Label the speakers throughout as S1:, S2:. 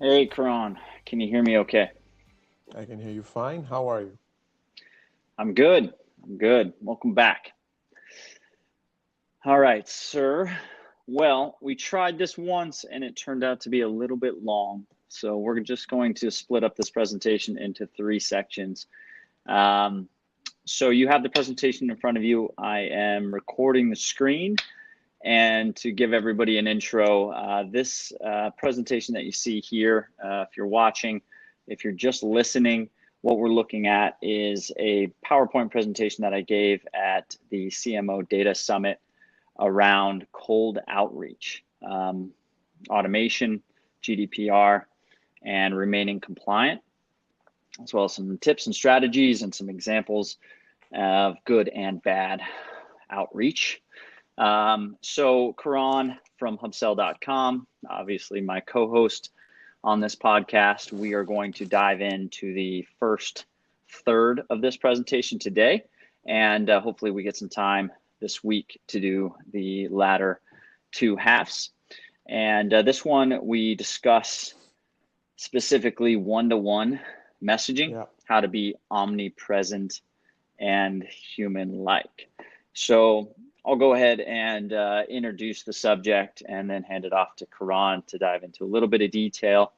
S1: Hey, Karan, can you hear me okay?
S2: I can hear you fine. How are you?
S1: I'm good. I'm good. Welcome back. All right, sir. Well, we tried this once and it turned out to be a little bit long. So we're just going to split up this presentation into three sections. Um, so you have the presentation in front of you. I am recording the screen. And to give everybody an intro, this presentation that you see here, if you're watching, if you're just listening, what we're looking at is a PowerPoint presentation that I gave at the CMO Data Summit around cold outreach, automation, GDPR, and remaining compliant, as well as some tips and strategies and some examples of good and bad outreach. So Karan from hubsell.com, obviously my co-host on this podcast, we are going to dive into the first third of this presentation today. And hopefully we get some time this week to do the latter two halves. And this one, we discuss specifically one-to-one messaging,
S2: Yeah.
S1: how to be omnipresent and human-like. So I'll go ahead and introduce the subject and then hand it off to Karan to dive into a little bit of detail.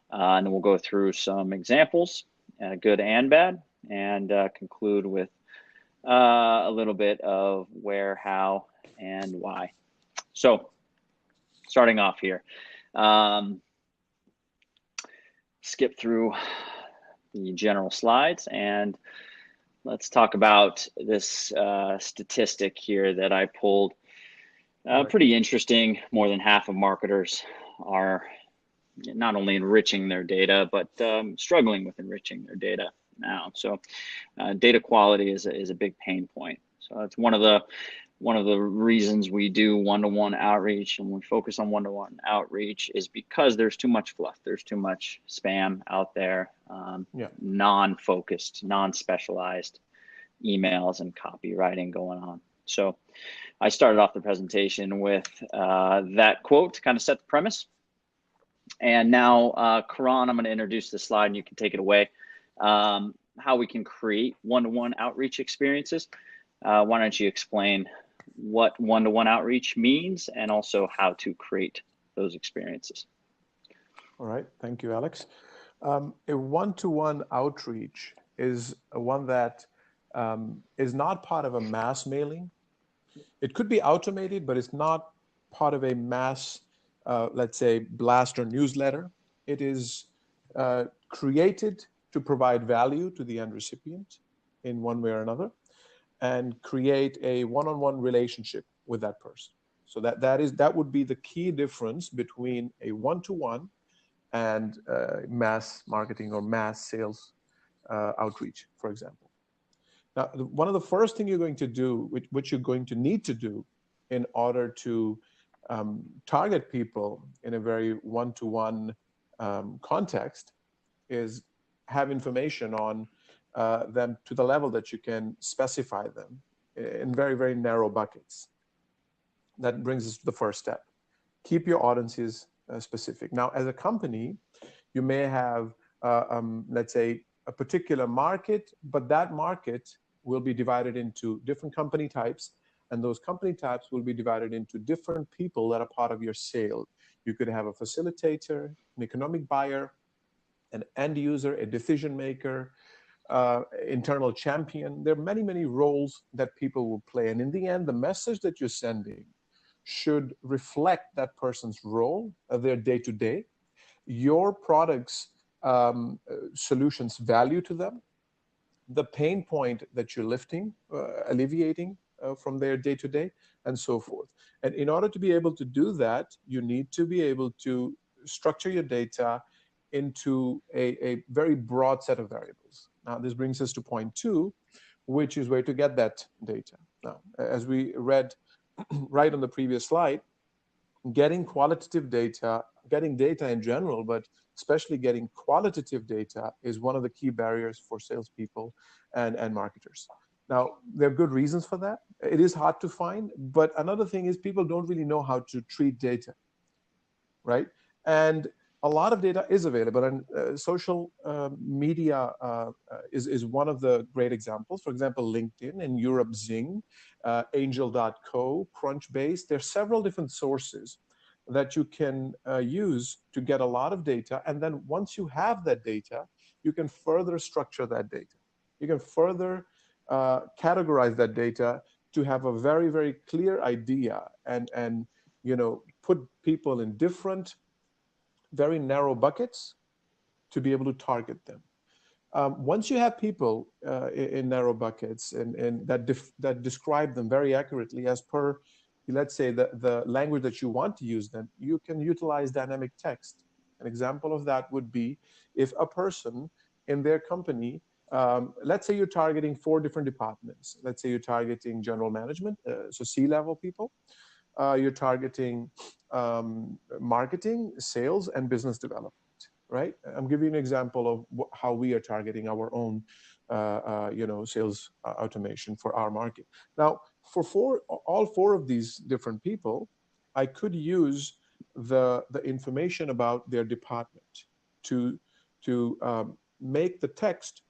S1: And then we'll go through some examples, good and bad, and conclude with a little bit of where, how, and why. So starting off here, skip through the general slides and let's talk about this statistic here that I pulled.
S2: Right.
S1: Pretty interesting. More than half of marketers are not only enriching their data, but struggling with enriching their data now. So data quality is a big pain point. So that's one of the reasons we do one-to-one outreach and we focus on one-to-one outreach is because there's too much fluff. There's too much spam out there,
S2: Yeah.
S1: non-focused, non-specialized emails and copywriting going on. So I started off the presentation with that quote to kind of set the premise. And now, Karan, I'm going to introduce the slide and you can take it away. How we can create one-to-one outreach experiences. Why don't you explain what one-to-one outreach means and also how to create those experiences?
S2: All right. Thank you, Alex. A one-to-one outreach is one that is not part of a mass mailing. It could be automated, but it's not part of a mass, let's say, blast or newsletter. It is created to provide value to the end recipient in one way or another and create a one-on-one relationship with that person. So that would be the key difference between a one-to-one and mass marketing or mass sales outreach, for example. Now, one of the first thing you're going to do, which you're going to need to do in order to target people in a very one-to-one context is have information on them to the level that you can specify them in very, very narrow buckets. That brings us to the first step. Keep your audiences specific. Now, as a company, you may have, let's say, a particular market, but that market will be divided into different company types, and those company types will be divided into different people that are part of your sale. You could have a facilitator, an economic buyer, an end user, a decision maker, internal champion. There are many, many roles that people will play. And in the end, the message that you're sending should reflect that person's role, their day to day, your product's solutions value to them, the pain point that you're lifting, alleviating from their day to day, and so forth. And in order to be able to do that, you need to be able to structure your data into a very broad set of variables. Now, this brings us to point two, which is where to get that data. Now, as we read right on the previous slide, getting qualitative data, getting data in general, but especially getting qualitative data is one of the key barriers for salespeople and marketers. Now, there are good reasons for that. It is hard to find, but another thing is people don't really know how to treat data, right? And a lot of data is available, and social media is one of the great examples. For example, LinkedIn, in Europe, Zing, Angel.co, Crunchbase. There are several different sources that you can use to get a lot of data. And then once you have that data, you can further structure that data. You can further categorize that data to have a very, very clear idea, and put people in different, very narrow buckets to be able to target them. Once you have people in narrow buckets and that describe them very accurately as per, let's say, the language that you want to use them, you can utilize dynamic text. An example of that would be if a person in their company, let's say you're targeting 4 different departments. Let's say you're targeting general management, so C-level people. You're targeting marketing, sales, and business development, right? I'm giving you an example of how we are targeting our own, sales automation for our market. Now, for all 4 of these different people, I could use the information about their department to make the text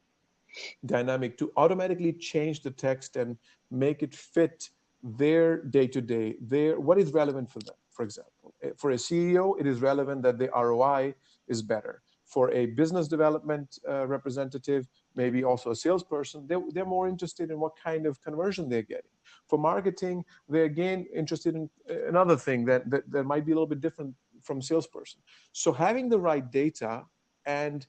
S2: dynamic, to automatically change the text and make it fit their day-to-day, what is relevant for them. For example, for a CEO, it is relevant that the ROI is better. For a business development representative, maybe also a salesperson, they're more interested in what kind of conversion they're getting. For marketing, they're again interested in another thing that might be a little bit different from salesperson. So having the right data and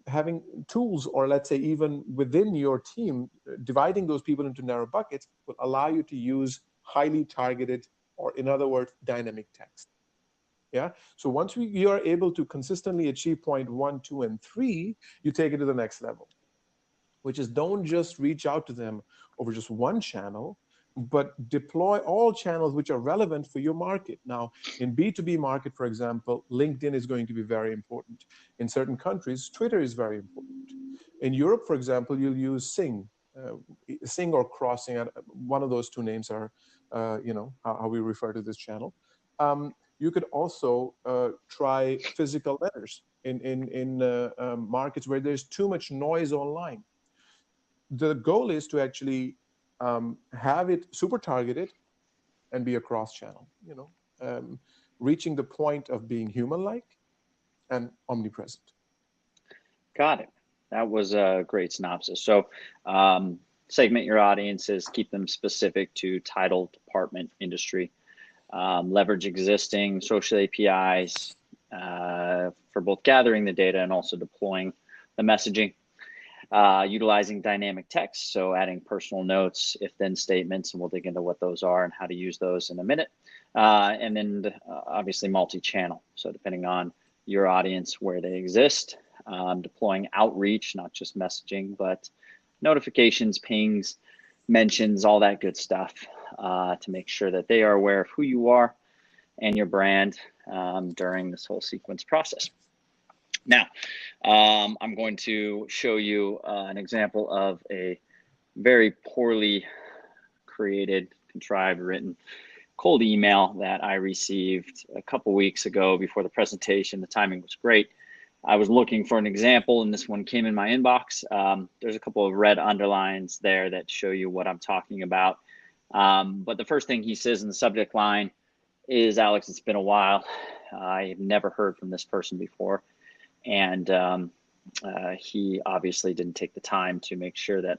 S2: having tools, or let's say even within your team, dividing those people into narrow buckets will allow you to use highly targeted, or in other words, dynamic text. Yeah. So once you are able to consistently achieve point 1, 2, and 3, you take it to the next level, which is don't just reach out to them over just one channel, but deploy all channels which are relevant for your market. Now, in B2B market, for example, LinkedIn is going to be very important. In certain countries, Twitter is very important. In Europe, for example, you'll use Sing, Sing or Crossing. One of those 2 names are, how we refer to this channel. You could also try physical letters in markets where there's too much noise online. The goal is to actually have it super targeted and be a cross channel, reaching the point of being human-like and omnipresent.
S1: Got it. That was a great synopsis. So segment your audiences, keep them specific to title, department, industry, leverage existing social APIs for both gathering the data and also deploying the messaging. Utilizing dynamic text, so adding personal notes, if-then statements, and we'll dig into what those are and how to use those in a minute. And then obviously multi-channel, so depending on your audience, where they exist, deploying outreach, not just messaging, but notifications, pings, mentions, all that good stuff to make sure that they are aware of who you are and your brand during this whole sequence process. Now, I'm going to show you an example of a very poorly created, contrived, written cold email that I received a couple weeks ago before the presentation. The timing was great. I was looking for an example, and this one came in my inbox. There's a couple of red underlines there that show you what I'm talking about. But the first thing he says in the subject line is, "Alex, it's been a while. I have never heard from this person before." And he obviously didn't take the time to make sure that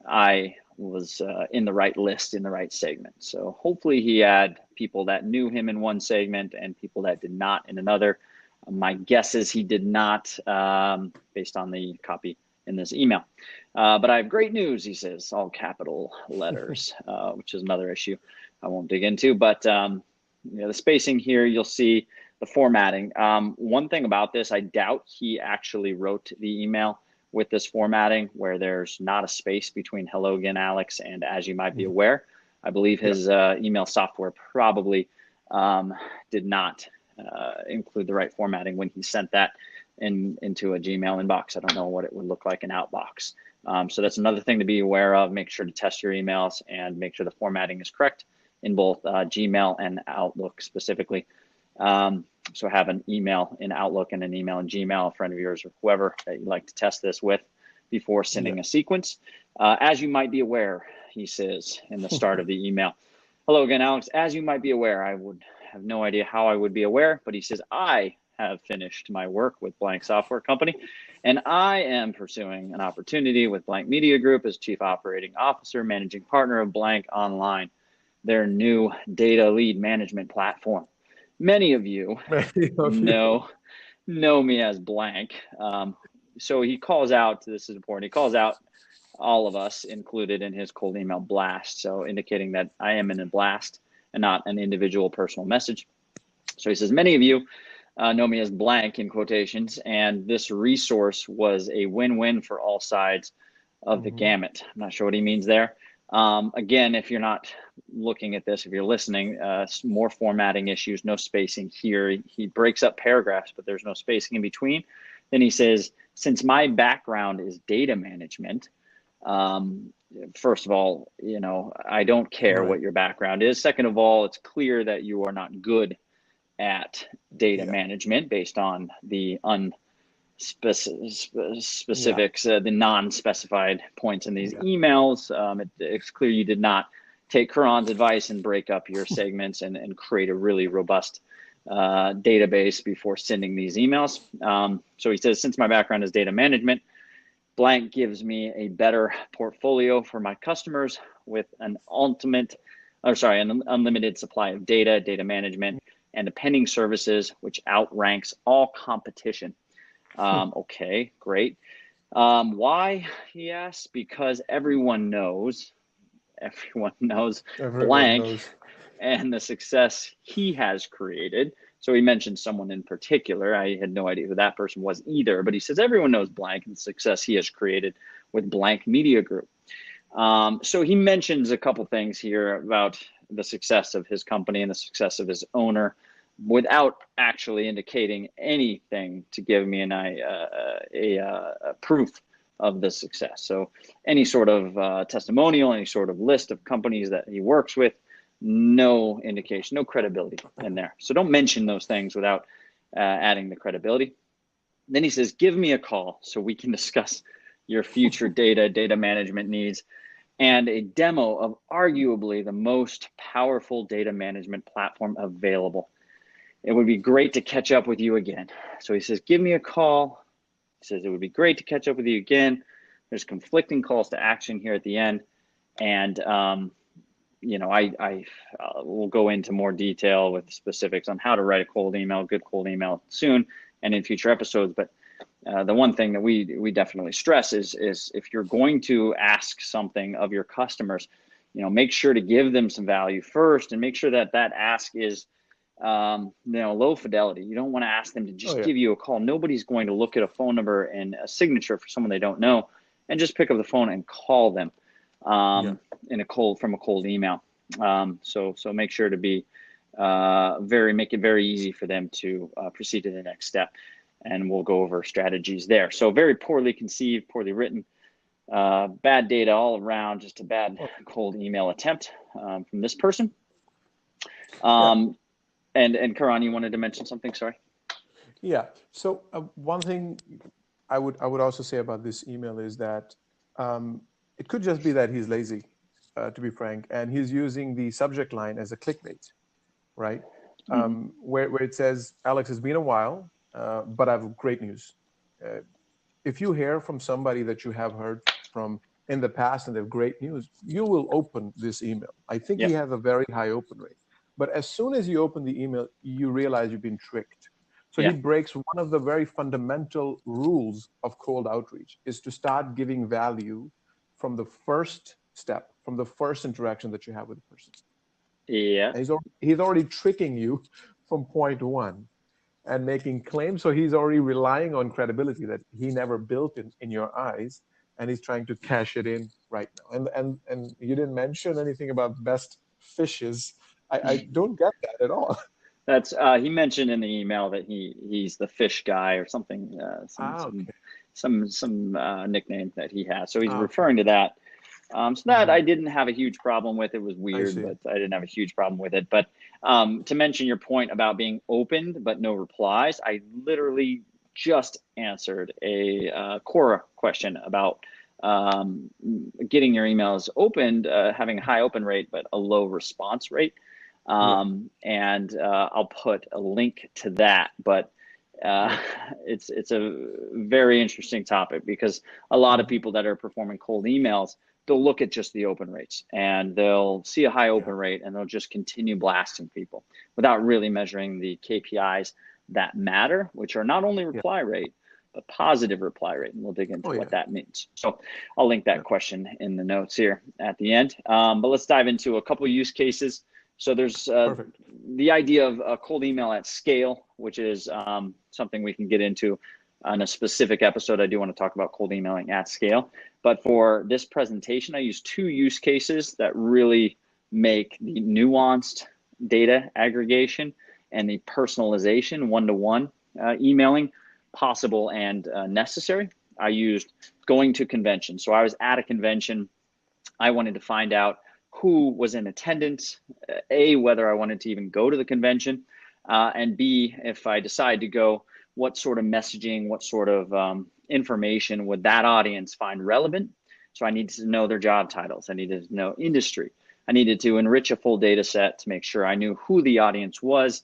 S1: I was in the right list, in the right segment. So hopefully he had people that knew him in one segment and people that did not in another. My guess is he did not, based on the copy in this email. But I have great news, he says, all capital letters, which is another issue I won't dig into. But the spacing here, you'll see the formatting. One thing about this, I doubt he actually wrote the email with this formatting where there's not a space between "hello again, Alex" and "as you might be aware." I believe his email software probably did not include the right formatting when he sent that into a Gmail inbox. I don't know what it would look like in Outbox. So that's another thing to be aware of. Make sure to test your emails and make sure the formatting is correct in both Gmail and Outlook specifically. So have an email in Outlook and an email in Gmail, a friend of yours or whoever that you'd like to test this with before
S2: Yeah.
S1: sending a sequence. As you might be aware, he says in the start of the email. Hello again, Alex. As you might be aware, I would have no idea how I would be aware, but he says, I have finished my work with blank software company, and I am pursuing an opportunity with blank media group as chief operating officer, managing partner of blank online, their new data lead management platform. Many of you
S2: Many of you.
S1: know me as blank. So he calls out, this is important, he calls out all of us included in his cold email blast. So indicating that I am in a blast and not an individual personal message. So he says, many of you know me as blank in quotations, and this resource was a win-win for all sides of the gamut. I'm not sure what he means there. Again, if you're not looking at this, if you're listening, more formatting issues, no spacing here. He breaks up paragraphs, but there's no spacing in between. Then he says, since my background is data management, first of all, I don't care
S2: Right.
S1: what your background is. Second of all, it's clear that you are not good at data
S2: Yeah.
S1: management based on the
S2: Yeah.
S1: specifics, the non-specified points in these
S2: Yeah.
S1: emails. It's clear you did not take Karan's advice and break up your segments and create a really robust database before sending these emails. So he says, since my background is data management, blank gives me a better portfolio for my customers with an unlimited supply of data management, and the pending services, which outranks all competition. Okay, great. Why, he asks? Because everyone knows
S2: Everyone
S1: blank
S2: knows.
S1: and the success he has created. So he mentioned someone in particular. I had no idea who that person was either, but he says everyone knows blank and the success he has created with blank media group. So he mentions a couple things here about the success of his company and the success of his owner without actually indicating anything to give me a proof of the success. So any sort of testimonial, any sort of list of companies that he works with, no indication, no credibility in there. So don't mention those things without adding the credibility. Then he says, give me a call so we can discuss your future data management needs, and a demo of arguably the most powerful data management platform available. It would be great to catch up with you again. So he says, give me a call. He says, it would be great to catch up with you again. There's conflicting calls to action here at the end. And I will go into more detail with specifics on how to write a cold email, good cold email soon and in future episodes. But the one thing that we definitely stress is if you're going to ask something of your customers, make sure to give them some value first, and make sure that ask is low fidelity. You don't want to ask them to
S2: Oh
S1: just
S2: yeah.
S1: give you a call. Nobody's going to look at a phone number and a signature for someone they don't know and just pick up the phone and call them
S2: Yeah.
S1: from a cold email. So make sure to be make it very easy for them to proceed to the next step, and we'll go over strategies there. So very poorly conceived, poorly written, bad data all around, just a bad cold email attempt from this person.
S2: Yeah.
S1: And Karan, you wanted to mention something? Sorry.
S2: Yeah. So one thing I would also say about this email is that it could just be that he's lazy, to be frank, and he's using the subject line as a clickbait, right? Where it says, Alex, it's been a while, but I have great news. If you hear from somebody that you have heard from in the past and they have great news, you will open this email. I think he
S1: Yep.
S2: has a very high open rate. But as soon as you open the email, you realize you've been tricked. So he
S1: Yeah.
S2: breaks one of the very fundamental rules of cold outreach, is to start giving value from the first step, from the first interaction that you have with the person.
S1: Yeah.
S2: And he's already tricking you from point one and making claims. So he's already relying on credibility that he never built in your eyes, and he's trying to cash it in right now. And you didn't mention anything about best fishes. I don't get that at all.
S1: That's he mentioned in the email that he's the fish guy or something,
S2: Okay.
S1: some nickname that he has. So he's
S2: Okay.
S1: referring to that. So that I didn't have a huge problem with. It was
S2: I
S1: weird,
S2: see.
S1: but I didn't have a huge problem with it. But to mention your point about being opened but no replies, I literally just answered a Quora question about getting your emails opened, having a high open rate but a low response rate.
S2: Yeah.
S1: And I'll put a link to that. But uh,
S2: Yeah.
S1: it's a very interesting topic because a lot of people that are performing cold emails, they'll look at just the open rates and they'll see a high
S2: Yeah.
S1: open rate and they'll just continue blasting people without really measuring the KPIs that matter, which are not only
S2: Yeah.
S1: reply rate, but positive reply rate. And we'll dig into
S2: Oh,
S1: what
S2: yeah.
S1: that means. So I'll link that
S2: Yeah.
S1: question in the notes here at the end. But let's dive into a couple use cases. So there's
S2: Perfect.
S1: the idea of a cold email at scale, which is something we can get into on a specific episode. I do want to talk about cold emailing at scale. But for this presentation, I use two use cases that really make the nuanced data aggregation and the personalization one-to-one emailing possible and necessary. I used going to conventions. So I was at a convention. I wanted to find out who was in attendance, A, whether I wanted to even go to the convention, and B, if I decide to go, what sort of messaging, what sort of information would that audience find relevant? So I needed to know their job titles. I needed to know industry. I needed to enrich a full data set to make sure I knew who the audience was,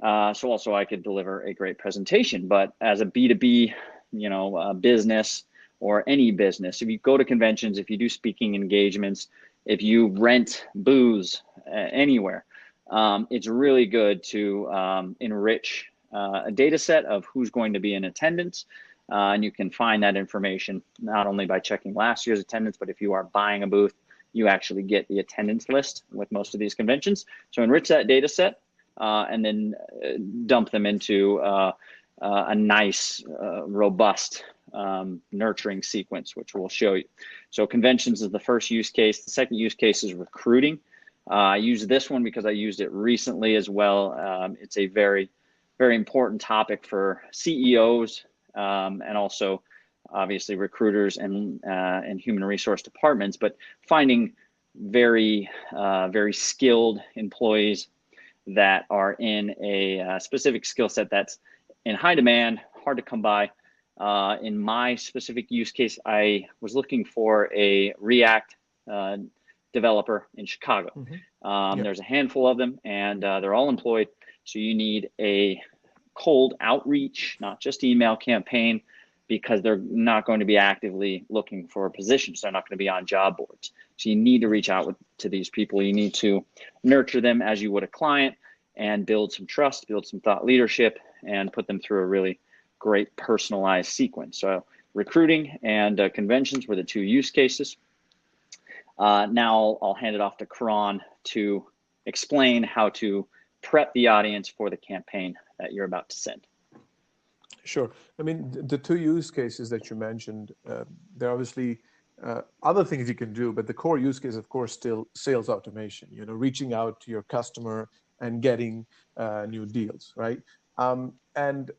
S1: so also I could deliver a great presentation. But as a B2B, business or any business, if you go to conventions, if you do speaking engagements, if you rent booze anywhere, it's really good to enrich a data set of who's going to be in attendance. And you can find that information not only by checking last year's attendance, but if you are buying a booth, you actually get the attendance list with most of these conventions. So enrich that data set and then dump them into a nice, robust nurturing sequence, which we'll show you. So conventions is the first use case. The second use case is recruiting. I use this one because I used it recently as well. It's a very, very important topic for CEOs and also obviously recruiters and human resource departments, but finding very, very skilled employees that are in a specific skill set that's in high demand, hard to come by. In my specific use case, I was looking for a React developer in Chicago.
S2: Yeah.
S1: There's a handful of them, and they're all employed. So you need a cold outreach, not just email campaign, because they're not going to be actively looking for positions. They're not going to be on job boards. So you need to reach out to these people. You need to nurture them as you would a client and build some trust, build some thought leadership, and put them through a really great personalized sequence. So recruiting and conventions were the two use cases. Now I'll hand it off to Karan to explain how to prep the audience for the campaign that you're about to send.
S2: Sure. I mean, the two use cases that you mentioned, there are obviously other things you can do, but the core use case, of course, still sales automation, reaching out to your customer and getting new deals, right? And,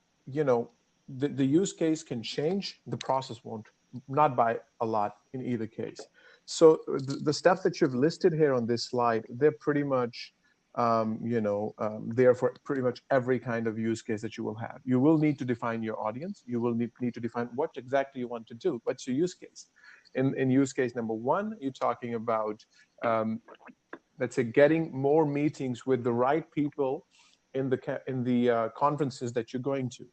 S2: the use case can change, the process won't, not by a lot in either case. So the steps that you've listed here on this slide, they're pretty much there for pretty much every kind of use case that you will have. You will need to define your audience. You will need to define what exactly you want to do. What's your use case? In use case number one, you're talking about, let's say, getting more meetings with the right people in the conferences that you're going to.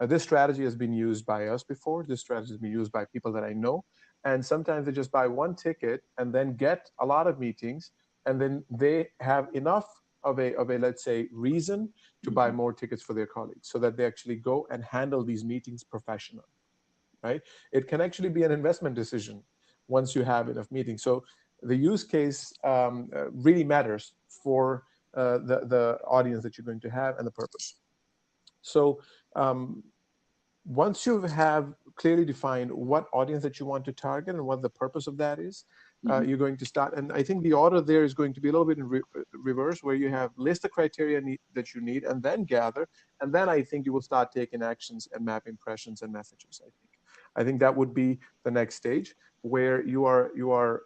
S2: This strategy has been used by us before. This strategy has been used by people that I know. And sometimes they just buy one ticket and then get a lot of meetings, and then they have enough of a let's say reason to buy more tickets for their colleagues, so that they actually go and handle these meetings professionally, right? It can actually be an investment decision once you have enough meetings. So the use case really matters for the audience that you're going to have and the purpose. So once you have clearly defined what audience that you want to target and what the purpose of that is, you're going to start. And I think the order there is going to be a little bit in reverse, where you have list the criteria that you need and then gather. And then I think you will start taking actions and map impressions and messages, I think that would be the next stage. where you are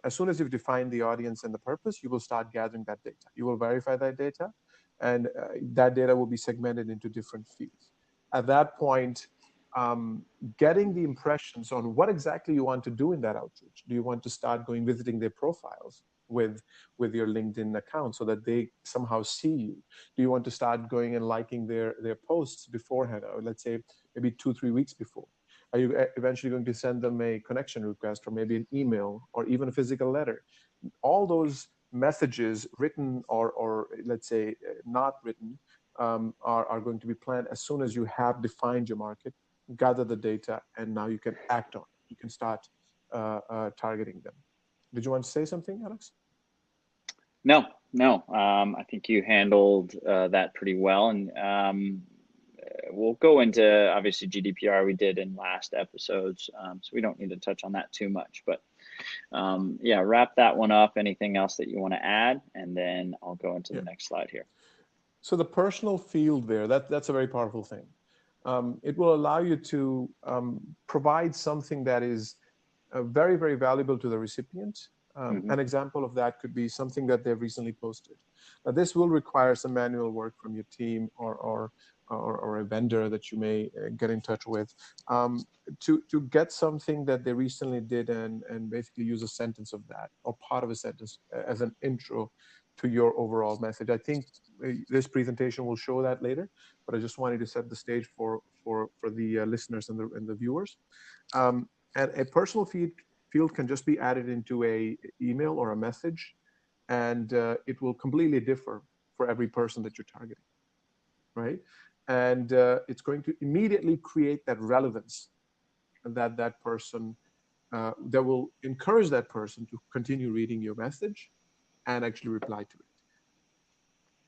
S2: as soon as you've defined the audience and the purpose, you will start gathering that data. You will verify that data, and that data will be segmented into different fields. At that point, getting the impressions on what exactly you want to do in that outreach. Do you want to start going visiting their profiles with your LinkedIn account so that they somehow see you? Do you want to start going and liking their posts beforehand, or let's say maybe 2-3 weeks before? Are you eventually going to send them a connection request, or maybe an email, or even a physical letter? All those messages, written or let's say not written, are going to be planned as soon as you have defined your market, gather the data, and now you can act on it. You can start targeting them. Did you want to say something, Alex?
S1: No. I think you handled that pretty well, and we'll go into obviously GDPR we did in last episodes, so we don't need to touch on that too much. But yeah, wrap that one up. Anything else that you want to add, and then I'll go into the next slide here.
S2: So the personal field there, that's a very powerful thing. It will allow you to provide something that is very, very valuable to the recipient. An example of that could be something that they've recently posted. Now, this will require some manual work from your team or a vendor that you may get in touch with to get something that they recently did and basically use a sentence of that or part of a sentence as an intro to your overall message. I think this presentation will show that later, but I just wanted to set the stage for the listeners and the viewers. And a personal field can just be added into a email or a message, and it will completely differ for every person that you're targeting, right? And it's going to immediately create that relevance that person that will encourage that person to continue reading your message and actually reply to it.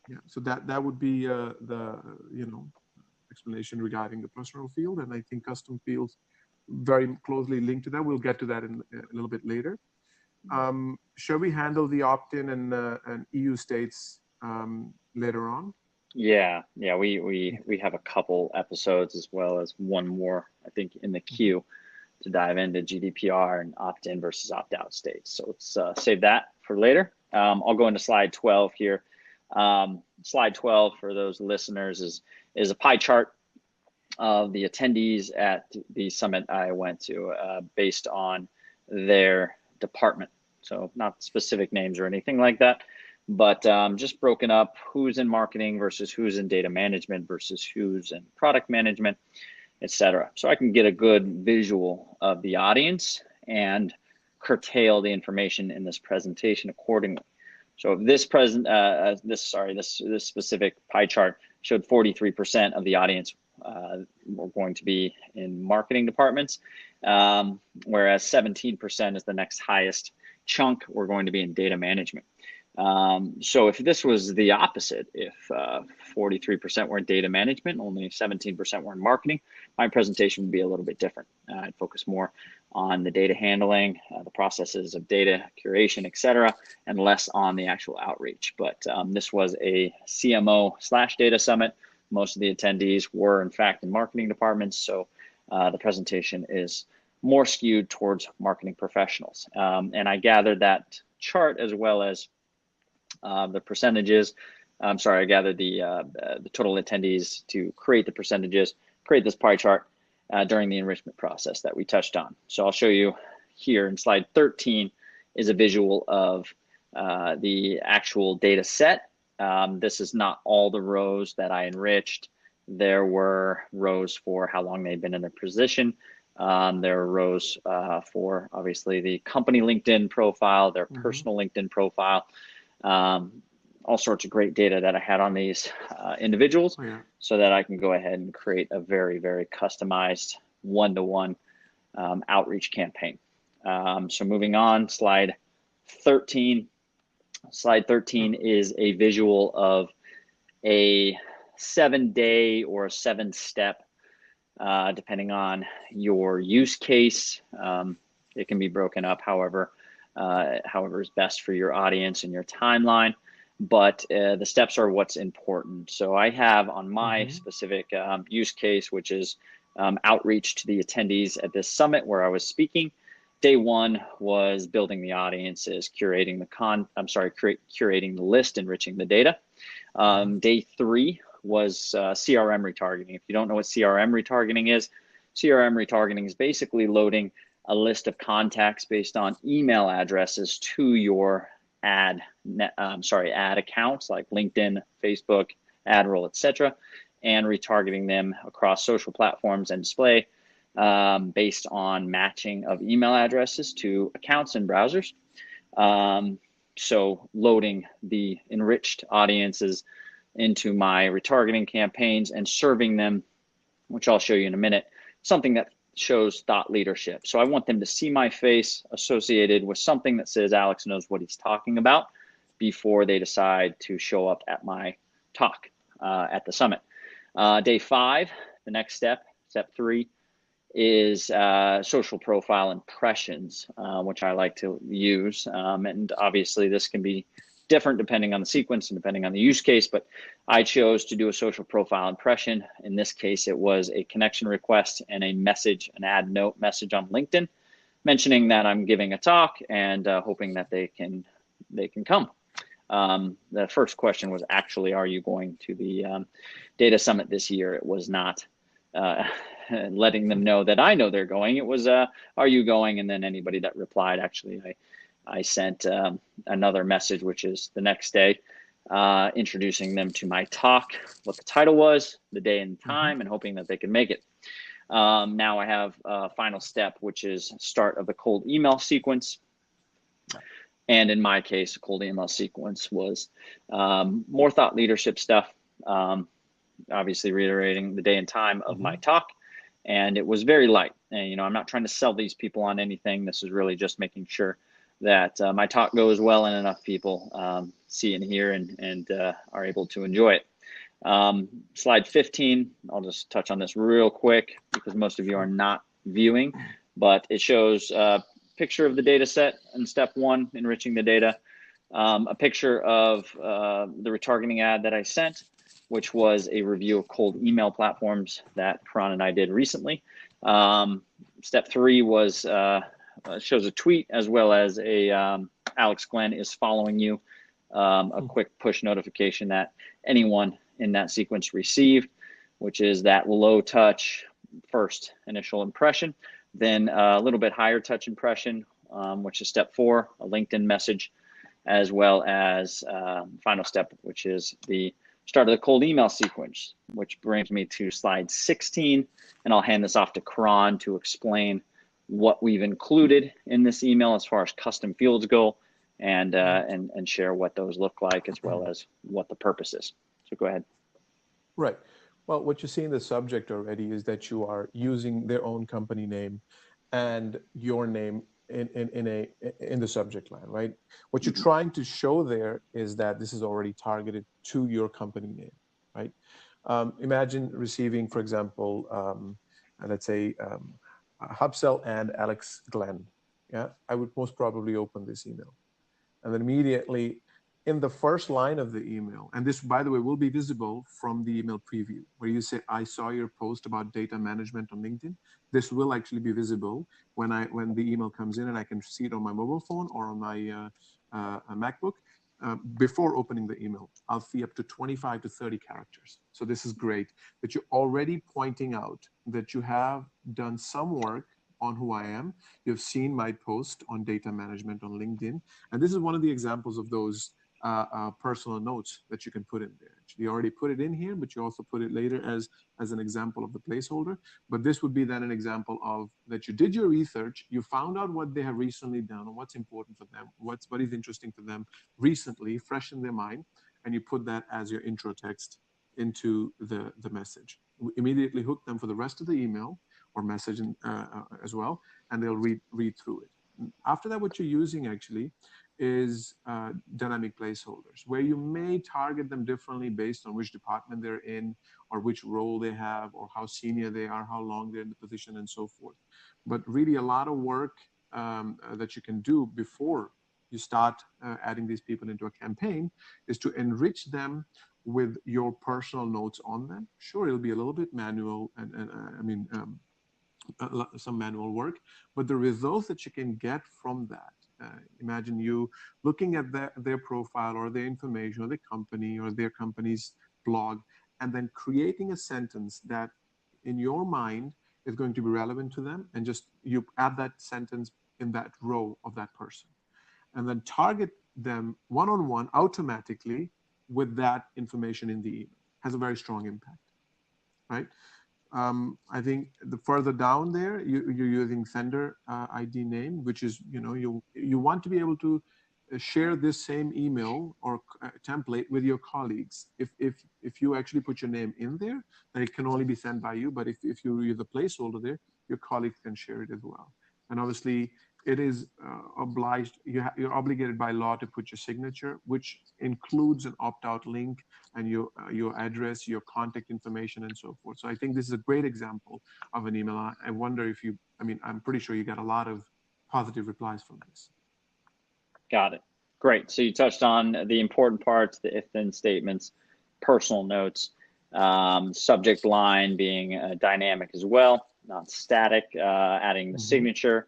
S2: Yeah, so that would be the explanation regarding the personal field, and I think custom fields very closely linked to that. We'll get to that in a little bit later. Shall we handle the opt-in and EU states later on?
S1: Yeah, we have a couple episodes as well as one more, I think, in the queue to dive into GDPR and opt-in versus opt-out states. So let's save that for later. I'll go into slide 12 here. Slide 12 for those listeners is a pie chart of the attendees at the summit I went to based on their department. So not specific names or anything like that, but just broken up who's in marketing versus who's in data management versus who's in product management, etc. So I can get a good visual of the audience and curtail the information in this presentation accordingly. So if this this specific pie chart showed 43% of the audience were going to be in marketing departments, whereas 17% is the next highest chunk. We're going to be in data management. So if this was the opposite, if 43% were in data management, only 17% were in marketing, my presentation would be a little bit different. I'd focus more on the data handling, the processes of data curation, etc., and less on the actual outreach. But this was a CMO/data summit. Most of the attendees were, in fact, in marketing departments, so the presentation is more skewed towards marketing professionals. And I gathered that chart as well as the percentages. I gathered the total attendees to create the percentages, create this pie chart during the enrichment process that we touched on. So I'll show you here in slide 13 is a visual of the actual data set. This is not all the rows that I enriched. There were rows for how long they've been in their position. There are rows for obviously the company LinkedIn profile, their personal LinkedIn profile, all sorts of great data that I had on these individuals so that I can go ahead and create a very, very customized one-to-one outreach campaign. So moving on, slide 13. Slide 13 is a visual of a 7-day or a 7-step, depending on your use case. It can be broken up however is best for your audience and your timeline, but the steps are what's important. So I have on my specific use case, which is outreach to the attendees at this summit where I was speaking. Day one was building the audiences, curating the curating the list, enriching the data. Day three was CRM retargeting. If you don't know what CRM retargeting is basically loading a list of contacts based on email addresses to your ad accounts like LinkedIn, Facebook, AdRoll, etc., and retargeting them across social platforms and display based on matching of email addresses to accounts and browsers. So loading the enriched audiences into my retargeting campaigns and serving them, which I'll show you in a minute, something that shows thought leadership. So I want them to see my face associated with something that says Alex knows what he's talking about before they decide to show up at my talk at the summit. Day five, the next step, step three, is social profile impressions, which I like to use. And obviously this can be different depending on the sequence and depending on the use case, but I chose to do a social profile impression. In this case, it was a connection request and a message, an add note message on LinkedIn, mentioning that I'm giving a talk and hoping that they can come. The first question was actually, are you going to the data summit this year? It was not letting them know that I know they're going. It was, are you going? And then anybody that replied, actually, I sent another message, which is the next day, introducing them to my talk, what the title was, the day and time, and hoping that they can make it. Now I have a final step, which is start of the cold email sequence. And in my case, a cold email sequence was more thought leadership stuff, obviously reiterating the day and time of my talk. And it was very light. And, you know, I'm not trying to sell these people on anything. This is really just making sure that my talk goes well and enough people see and hear and are able to enjoy it. Slide 15, I'll just touch on this real quick because most of you are not viewing, but it shows a picture of the data set in step one, enriching the data, a picture of the retargeting ad that I sent, which was a review of cold email platforms that Karan and I did recently. Step three was shows a tweet as well as a Alex Glenn is following you, a quick push notification that anyone in that sequence received, which is that low touch first initial impression, then a little bit higher touch impression, which is step four, a LinkedIn message, as well as final step, which is the start of the cold email sequence, which brings me to slide 16, and I'll hand this off to Karan to explain what we've included in this email as far as custom fields go, and share what those look like as well as what the purpose is. So go ahead.
S2: Right. Well, what you see in the subject already is that you are using their own company name and your name in the subject line, right? What you're trying to show there is that this is already targeted to your company name, right? Imagine receiving, for example, let's say Hubcell and Alex Glenn. Yeah, I would most probably open this email, and then immediately in the first line of the email, and this, by the way, will be visible from the email preview, where you say, I saw your post about data management on LinkedIn. This will actually be visible when the email comes in, and I can see it on my mobile phone or on my MacBook. Before opening the email, I'll see up to 25 to 30 characters. So this is great that you're already pointing out that you have done some work on who I am. You've seen my post on data management on LinkedIn. And this is one of the examples of those personal notes that you can put in there. You already put it in here, but you also put it later as an example of the placeholder. But this would be then an example of that you did your research, you found out what they have recently done and what's important for them, what is interesting to them recently, fresh in their mind, and you put that as your intro text into the message. We immediately hook them for the rest of the email or message as well, and they'll read through it. After that, what you're using actually is dynamic placeholders, where you may target them differently based on which department they're in or which role they have or how senior they are, how long they're in the position, and so forth. But really a lot of work that you can do before you start adding these people into a campaign is to enrich them with your personal notes on them. Sure, it'll be a little bit manual and some manual work, but the results that you can get from that. Imagine you looking at their profile or their information or the company or their company's blog, and then creating a sentence that in your mind is going to be relevant to them, and just you add that sentence in that row of that person, and then target them one-on-one automatically with that information in the email. Has a very strong impact, right? I think the further down there, you're using sender ID name, which is, you want to be able to share this same email or template with your colleagues. If you actually put your name in there, then it can only be sent by you. But if you use a placeholder there, your colleagues can share it as well. And obviously, it is obliged, you're obligated by law to put your signature, which includes an opt-out link and your address, your contact information, and so forth. So I think this is a great example of an email. I wonder if I'm pretty sure you got a lot of positive replies from this.
S1: Got it. Great. So you touched on the important parts, the if-then statements, personal notes, subject line being dynamic as well, not static, adding the signature.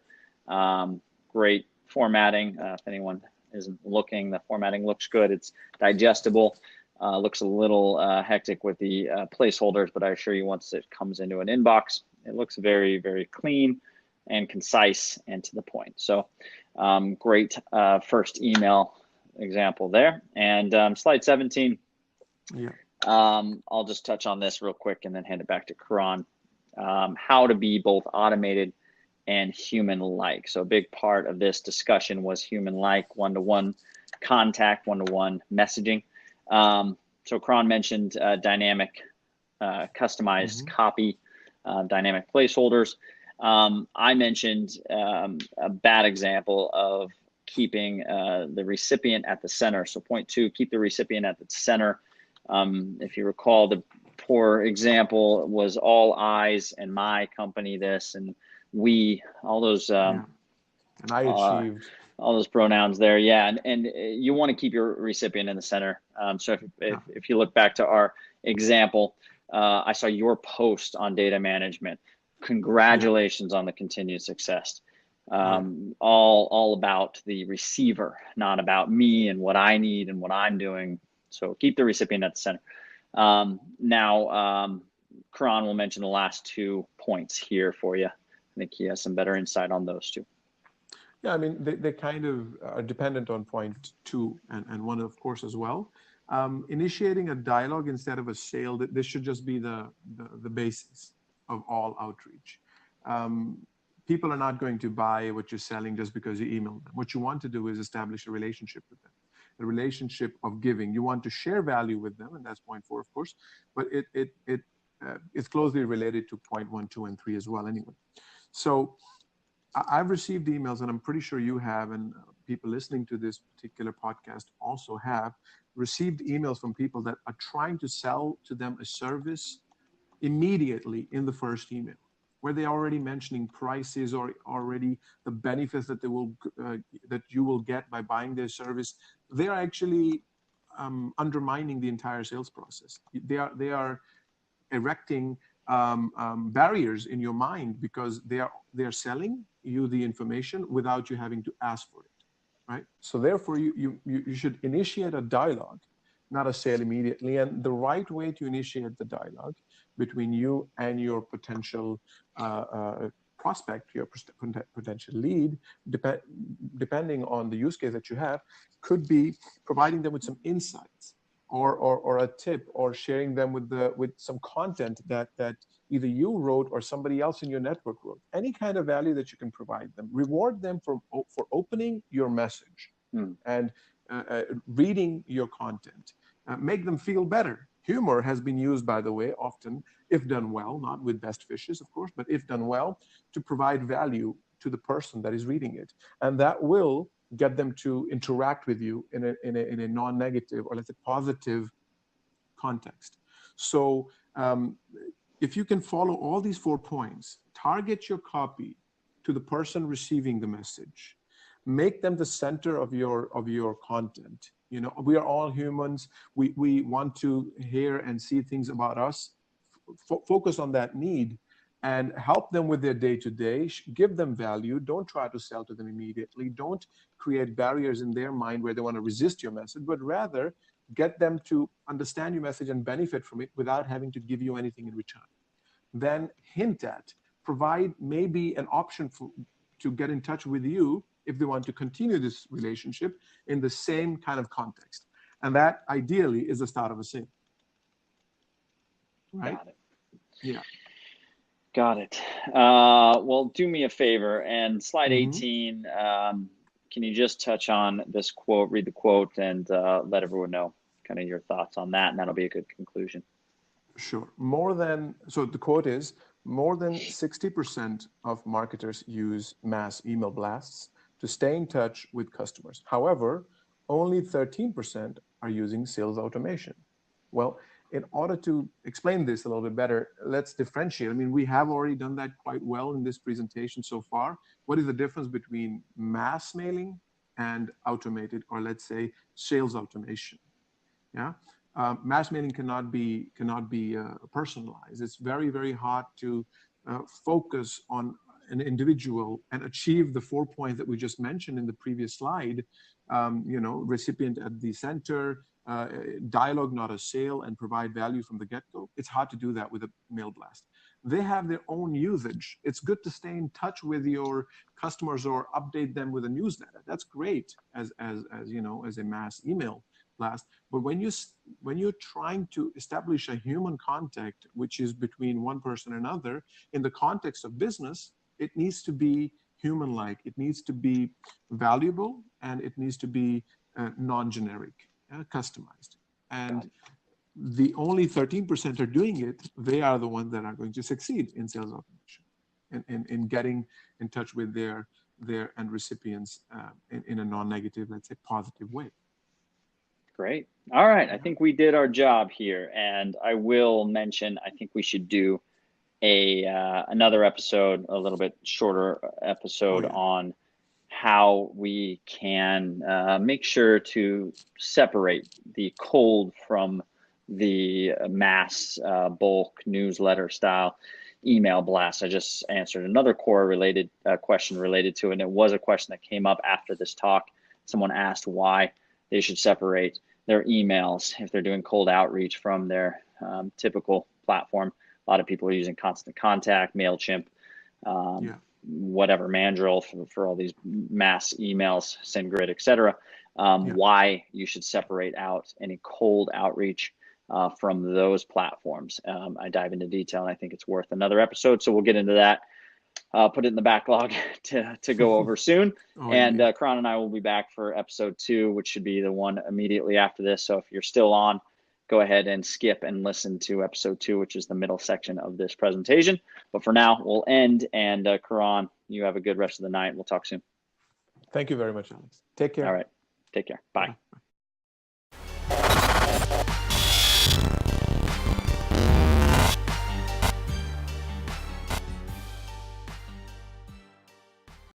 S1: Great formatting. If anyone isn't looking, the formatting looks good. It's digestible. Looks a little hectic with the placeholders, but I assure you once it comes into an inbox, it looks very, very clean and concise and to the point. So great first email example there. And slide 17, I'll just touch on this real quick and then hand it back to Karan. How to be both automated and human-like. So a big part of this discussion was human-like, one-to-one contact, one-to-one messaging. So Karan mentioned dynamic, customized copy, dynamic placeholders. I mentioned a bad example of keeping the recipient at the center. So point 2, keep the recipient at the center. If you recall, the poor example was all eyes and my company this and we, all those
S2: and I achieved
S1: all those pronouns there. Yeah. And you want to keep your recipient in the center. So if you look back to our example, I saw your post on data management. Congratulations on the continued success. All about the receiver, not about me and what I need and what I'm doing. So keep the recipient at the center. Now, Karan will mention the last 2 points here for you. I think he has some better insight on those 2.
S2: Yeah, I mean, they kind of are dependent on point 2 and 1, of course, as well. Initiating a dialogue instead of a sale, this should just be the basis of all outreach. People are not going to buy what you're selling just because you email them. What you want to do is establish a relationship with them, a relationship of giving. You want to share value with them, and that's point 4, of course, but it's closely related to point 1, 2, and 3 as well anyway. So I've received emails, and I'm pretty sure you have, and people listening to this particular podcast also have received emails from people that are trying to sell to them a service immediately in the first email, where they're already mentioning prices or already the benefits that that you will get by buying their service. They are actually undermining the entire sales process. They are erecting barriers in your mind because they are selling you the information without you having to ask for it, right? So therefore, you should initiate a dialogue, not a sale immediately. And the right way to initiate the dialogue between you and your potential prospect, your potential lead, depending on the use case that you have, could be providing them with some insights or a tip, or sharing them with some content that either you wrote or somebody else in your network wrote. Any kind of value that you can provide them. Reward them for opening your message and reading your content. Make them feel better. Humor has been used, by the way, often, if done well, not with best fishes, of course, but if done well, to provide value to the person that is reading it. And that will get them to interact with you in a non-negative, or let's say positive context. So if you can follow all these 4 points, target your copy to the person receiving the message, make them the center of your content. You know, we are all humans. We want to hear and see things about us. Focus on that need, and help them with their day-to-day, give them value. Don't try to sell to them immediately. Don't create barriers in their mind where they want to resist your message, but rather get them to understand your message and benefit from it without having to give you anything in return. Then hint at, provide maybe an option to get in touch with you if they want to continue this relationship in the same kind of context. And that ideally is the start of a sale. Right?
S1: Got it.
S2: Yeah.
S1: Got it. Well, do me a favor, and slide 18, can you just touch on this quote, read the quote, and let everyone know kind of your thoughts on that, and that'll be a good conclusion.
S2: Sure. So the quote is, more than 60% of marketers use mass email blasts to stay in touch with customers. However, only 13% are using sales automation. Well, in order to explain this a little bit better, let's differentiate. I mean, we have already done that quite well in this presentation so far. What is the difference between mass mailing and automated, or let's say sales automation? Yeah. Mass mailing cannot be personalized. It's very, very hard to focus on an individual and achieve the 4 points that we just mentioned in the previous slide. Recipient at the center, dialogue, not a sale, and provide value from the get-go. It's hard to do that with a mail blast. They have their own usage. It's good to stay in touch with your customers or update them with a newsletter. That's great as a mass email blast. But when you're trying to establish a human contact, which is between one person and another, in the context of business, it needs to be human-like. It needs to be valuable, and it needs to be non-generic, customized. And the only 13% are doing it. They are the ones that are going to succeed in sales automation, in getting in touch with their end recipients in a non-negative, let's say, positive way.
S1: Great. All right. I think we did our job here, and I will mention, I think we should do another episode, a little bit shorter episode on how we can make sure to separate the cold from the mass bulk newsletter style email blast. I just answered another core related question related to it, and it was a question that came up after this talk. Someone asked why they should separate their emails if they're doing cold outreach from their typical platform. A lot of people are using Constant Contact, MailChimp, whatever, Mandrill for all these mass emails, SendGrid, etc. Why you should separate out any cold outreach from those platforms. I dive into detail, and I think it's worth another episode. So we'll get into that. Put it in the backlog to go over soon. Karan and I will be back for episode 2, which should be the one immediately after this. So if you're still on, go ahead and skip and listen to episode 2, which is the middle section of this presentation. But for now, we'll end. And Karan, you have a good rest of the night. We'll talk soon.
S2: Thank you very much, Alex. Take care.
S1: All right. Take care. Bye.